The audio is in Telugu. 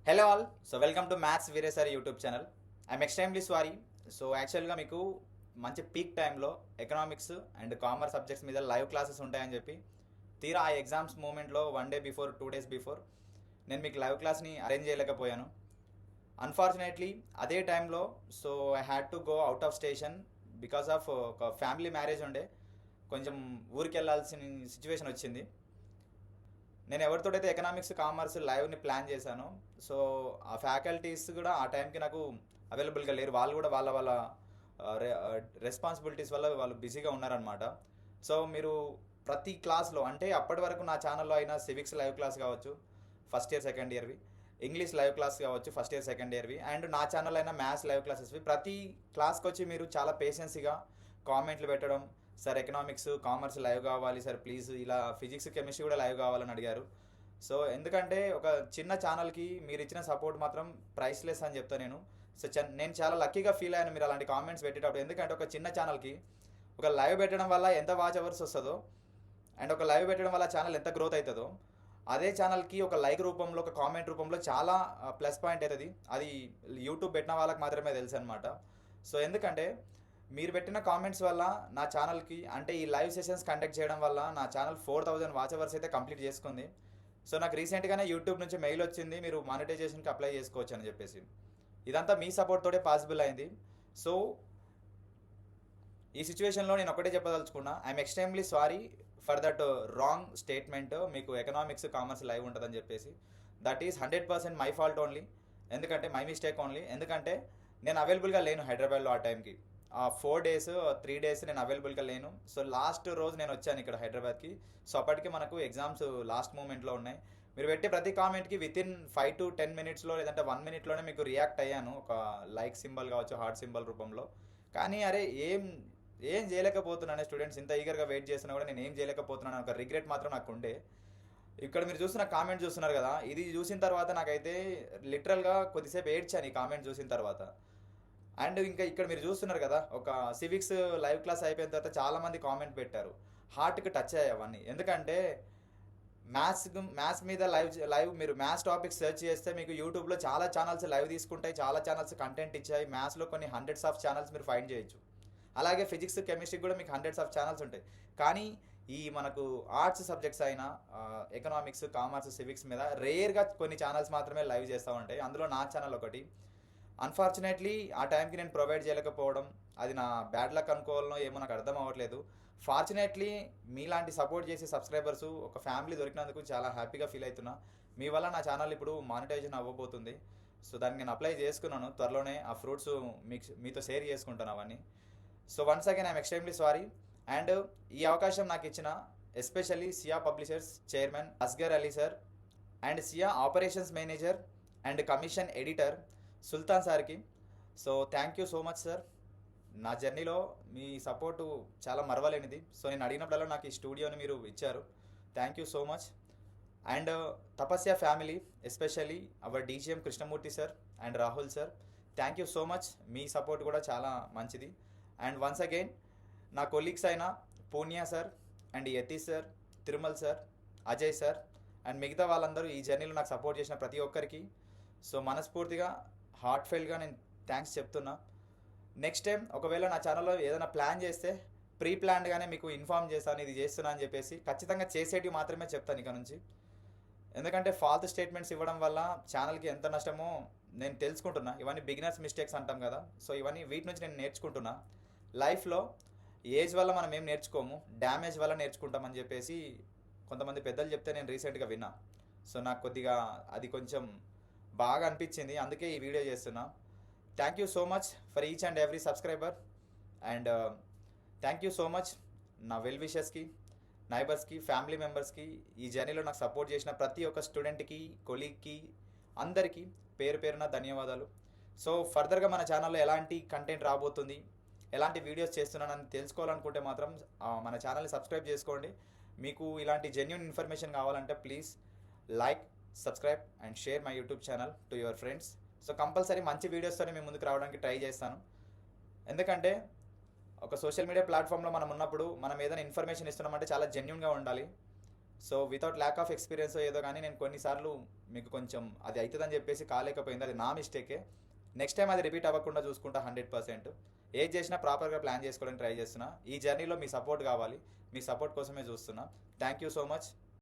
Hello all. So welcome to maths Veere sir YouTube channel. I'm extremely sorry. So యాక్చువల్గా మీకు మంచి పీక్ టైంలో ఎకనామిక్స్ అండ్ కామర్స్ సబ్జెక్ట్స్ మీద లైవ్ క్లాసెస్ ఉంటాయని చెప్పి తీరా ఆ ఎగ్జామ్స్ మూమెంట్లో 1 డే బిఫోర్ 2 days బిఫోర్ నేను మీకు లైవ్ క్లాస్ని అరేంజ్ చేయలేకపోయాను. అన్ఫార్చునేట్లీ అదే టైంలో so I had to go out of station because of ఒక ఫ్యామిలీ మ్యారేజ్ ఉండే, కొంచెం ఊరికి వెళ్ళాల్సిన సిచ్యువేషన్ వచ్చింది. నేను ఎవరితోటైతే ఎకనామిక్స్ కామర్స్ లైవ్ని ప్లాన్ చేశాను, సో ఆ ఫ్యాకల్టీస్ కూడా ఆ టైంకి నాకు అవైలబుల్గా లేరు. వాళ్ళు కూడా వాళ్ళ వాళ్ళ రెస్పాన్సిబిలిటీస్ వల్ల వాళ్ళు బిజీగా ఉన్నారనమాట. సో మీరు ప్రతి క్లాస్లో అంటే అప్పటి వరకు నా ఛానల్లో అయినా సివిక్స్ లైవ్ క్లాస్ కావచ్చు ఫస్ట్ ఇయర్ సెకండ్ ఇయర్వి, ఇంగ్లీష్ లైవ్ క్లాస్ కావచ్చు ఫస్ట్ ఇయర్ సెకండ్ ఇయర్వి, అండ్ నా ఛానల్ అయినా మ్యాథ్స్ లైవ్ క్లాసెస్వి, ప్రతి క్లాస్కి వచ్చి మీరు చాలా పేషెన్సీగా కామెంట్లు పెట్టడం, సార్ ఎకనామిక్స్ కామర్స్ లైవ్ కావాలి సార్ ప్లీజ్, ఇలా ఫిజిక్స్ కెమిస్ట్రీ కూడా లైవ్ కావాలని అడిగారు. సో ఎందుకంటే ఒక చిన్న ఛానల్కి మీరు ఇచ్చిన సపోర్ట్ మాత్రం ప్రైస్లెస్ అని చెప్తాను నేను. సో నేను చాలా లక్కీగా ఫీల్ అయ్యాను మీరు అలాంటి కామెంట్స్ పెట్టేటప్పుడు. ఎందుకంటే ఒక చిన్న ఛానల్కి ఒక లైవ్ పెట్టడం వల్ల ఎంత వాచ్ అవర్స్ వస్తుందో అండ్ ఒక లైవ్ పెట్టడం వల్ల ఛానల్ ఎంత గ్రోత్ అవుతుందో, అదే ఛానల్కి ఒక లైక్ రూపంలో ఒక కామెంట్ రూపంలో చాలా ప్లస్ పాయింట్ అవుతుంది. అది యూట్యూబ్ పెట్టిన వాళ్ళకి మాత్రమే తెలుసు అనమాట. సో ఎందుకంటే మీరు పెట్టిన కామెంట్స్ వల్ల నా ఛానల్కి అంటే ఈ లైవ్ సెషన్స్ కండక్ట్ చేయడం వల్ల నా ఛానల్ 4000 వాచ్ అవర్స్ అయితే కంప్లీట్ చేసుకుంది. సో నాకు రీసెంట్గానే యూట్యూబ్ నుంచి మెయిల్ వచ్చింది, మీరు మానిటైజేషన్కి అప్లై చేసుకోవచ్చు అని చెప్పేసి. ఇదంతా మీ సపోర్ట్ తోటే పాసిబుల్ అయింది. సో ఈ సిచ్యువేషన్లో నేను ఒకటే చెప్పదలుచుకున్నా, I'm extremely sorry for that wrong statement. మీకు ఎకనామిక్స్ కామర్స్ లైవ్ ఉంటుందని చెప్పేసి that is 100% my fault only. ఎందుకంటే మై మిస్టేక్ ఓన్లీ. ఎందుకంటే నేను అవైలబుల్గా లేను హైదరాబాద్లో ఆ టైంకి. 4 days 3 days నేను అవైలబుల్గా లేను. సో లాస్ట్ రోజు నేను వచ్చాను ఇక్కడ హైదరాబాద్కి. సో అప్పటికి మనకు ఎగ్జామ్స్ లాస్ట్ మూమెంట్లో ఉన్నాయి. మీరు పెట్టే ప్రతి కామెంట్కి వితిన్ 5 to 10 minutesలో లేదంటే 1 minuteలోనే మీకు రియాక్ట్ అయ్యాను, ఒక లైక్ సింబల్ కావచ్చు హార్ట్ సింబల్ రూపంలో. కానీ అరే ఏం చేయలేకపోతున్నాను, స్టూడెంట్స్ ఇంత ఈగర్గా వెయిట్ చేస్తున్నా కూడా నేను ఏం చేయలేకపోతున్నాను ఒక రిగ్రెట్ మాత్రం నాకు ఉండే. ఇక్కడ మీరు చూస్తున్న కామెంట్ చూస్తున్నారు కదా, ఇది చూసిన తర్వాత నాకైతే లిటరల్గా కొద్దిసేపు ఏడ్చాను ఈ కామెంట్ చూసిన తర్వాత. అండ్ ఇంకా ఇక్కడ మీరు చూస్తున్నారు కదా, ఒక సివిక్స్ లైవ్ క్లాస్ అయిపోయిన తర్వాత చాలామంది కామెంట్ పెట్టారు, హార్ట్కి టచ్ అయ్యాయి అవన్నీ. ఎందుకంటే మ్యాథ్స్ మీద లైవ్ మీరు మ్యాథ్స్ టాపిక్స్ సెర్చ్ చేస్తే మీకు యూట్యూబ్లో చాలా ఛానల్స్ లైవ్ తీసుకుంటాయి, చాలా ఛానల్స్ కంటెంట్ ఇచ్చాయి. మ్యాథ్స్లో కొన్ని హండ్రెడ్స్ ఆఫ్ ఛానల్స్ మీరు ఫైండ్ చేయొచ్చు. అలాగే ఫిజిక్స్ కెమిస్ట్రీ కూడా మీకు హండ్రెడ్స్ ఆఫ్ ఛానల్స్ ఉంటాయి. కానీ ఈ మనకు ఆర్ట్స్ సబ్జెక్ట్స్ అయినా ఎకనామిక్స్ కామర్స్ సివిక్స్ మీద రేర్గా కొన్ని ఛానల్స్ మాత్రమే లైవ్ చేస్తూ ఉంటాయి. అందులో నా ఛానల్ ఒకటి. అన్ఫార్చునేట్లీ ఆ టైంకి నేను ప్రొవైడ్ చేయలేకపోవడం అది నా బ్యాడ్ లక్ అనుకోవాలనో ఏమో నాకు అర్థం అవ్వట్లేదు. ఫార్చునేట్లీ మీలాంటి సపోర్ట్ చేసే సబ్స్క్రైబర్స్ ఒక ఫ్యామిలీ దొరికినందుకు చాలా హ్యాపీగా ఫీల్ అవుతున్నా. మీ వల్ల నా ఛానల్ ఇప్పుడు మానిటైజేషన్ అవ్వబోతుంది. సో దానికి నేను అప్లై చేసుకున్నాను, త్వరలోనే ఆ ఫ్రూట్స్ మీతో షేర్ చేసుకుంటాను అవన్నీ. So once again I'm extremely sorry. And ఈ అవకాశం నాకు ఇచ్చిన especially Siya publishers chairman Asghar Ali sir and Siya operations manager and commission editor Sultan సార్కి so thank you so much sir. నా జర్నీలో మీ సపోర్టు చాలా మరవలేనిది. సో నేను అడిగినప్పుడల్లా నాకు ఈ స్టూడియోని మీరు ఇచ్చారు, thank you so much. And Tapasya family especially our DGM Krishnamurthy sir and Rahul sir, thank you so much. మీ సపోర్ట్ కూడా చాలా మంచిది. అండ్ వన్స్ అగైన్ నా కొలీగ్స్ అయిన Purnia sir and Yatish sir, Tirumal sir, Ajay sir and మిగతా వాళ్ళందరూ ఈ జర్నీలో నాకు సపోర్ట్ చేసిన ప్రతి ఒక్కరికి సో మనస్ఫూర్తిగా హార్ట్ఫెల్గా నేను థ్యాంక్స్ చెప్తున్నా. నెక్స్ట్ టైం ఒకవేళ నా ఛానల్లో ఏదైనా ప్లాన్ చేస్తే ప్రీ ప్లాన్డ్గానే మీకు ఇన్ఫామ్ చేస్తాను, ఇది చేస్తున్నా అని చెప్పేసి. ఖచ్చితంగా చేసేటివి మాత్రమే చెప్తాను ఇక నుంచి. ఎందుకంటే ఫాల్త్ స్టేట్మెంట్స్ ఇవ్వడం వల్ల ఛానల్కి ఎంత నష్టమో నేను తెలుసుకుంటున్నా. ఇవన్నీ బిగినర్స్ మిస్టేక్స్ అంటాం కదా, సో ఇవన్నీ వీటి నుంచి నేను నేర్చుకుంటున్నా. లైఫ్లో ఏజ్ వల్ల మనం ఏం నేర్చుకోము, డ్యామేజ్ వల్ల నేర్చుకుంటామని చెప్పేసి కొంతమంది పెద్దలు చెప్తే నేను రీసెంట్గా విన్నా. సో నాకు కొద్దిగా అది కొంచెం బాగా అనిపించింది, అందుకే ఈ వీడియో చేస్తున్నా. Thank you so much for each and every subscriber. And thank you so much నా వెల్ విషెస్కి, నైబర్స్కి, ఫ్యామిలీ మెంబర్స్కి, ఈ జర్నీలో నాకు సపోర్ట్ చేసిన ప్రతి ఒక్క స్టూడెంట్కి, కొలీగ్కి, అందరికీ పేరు పేరున ధన్యవాదాలు. సో ఫర్దర్గా మన ఛానల్లో ఎలాంటి కంటెంట్ రాబోతుంది, ఎలాంటి వీడియోస్ చేస్తున్నానని తెలుసుకోవాలనుకుంటే మాత్రం మన ఛానల్ని సబ్స్క్రైబ్ చేసుకోండి. మీకు ఇలాంటి జెన్యూన్ ఇన్ఫర్మేషన్ కావాలంటే please like, subscribe and share my YouTube channel to your friends. So compulsory మంచి వీడియోస్తోనే మేము ముందుకు రావడానికి ట్రై చేస్తాను. ఎందుకంటే ఒక సోషల్ మీడియా ప్లాట్ఫామ్లో మనం ఉన్నప్పుడు మనం ఏదైనా ఇన్ఫర్మేషన్ ఇస్తున్నామంటే చాలా జెన్యూన్గా ఉండాలి. So without lack of experience ఏదో కానీ నేను కొన్నిసార్లు మీకు కొంచెం అది అవుతుందని చెప్పేసి కాలేకపోయింది, అది నా మిస్టేకే. నెక్స్ట్ టైం అది రిపీట్ అవ్వకుండా చూసుకుంటా 100%. ఏది చేసినా ప్రాపర్గా ప్లాన్ చేసుకోవడానికి ట్రై చేస్తున్నా. ఈ జర్నీలో మీ సపోర్ట్ కావాలి, మీ సపోర్ట్ కోసమే చూస్తున్నా. Thank you so much.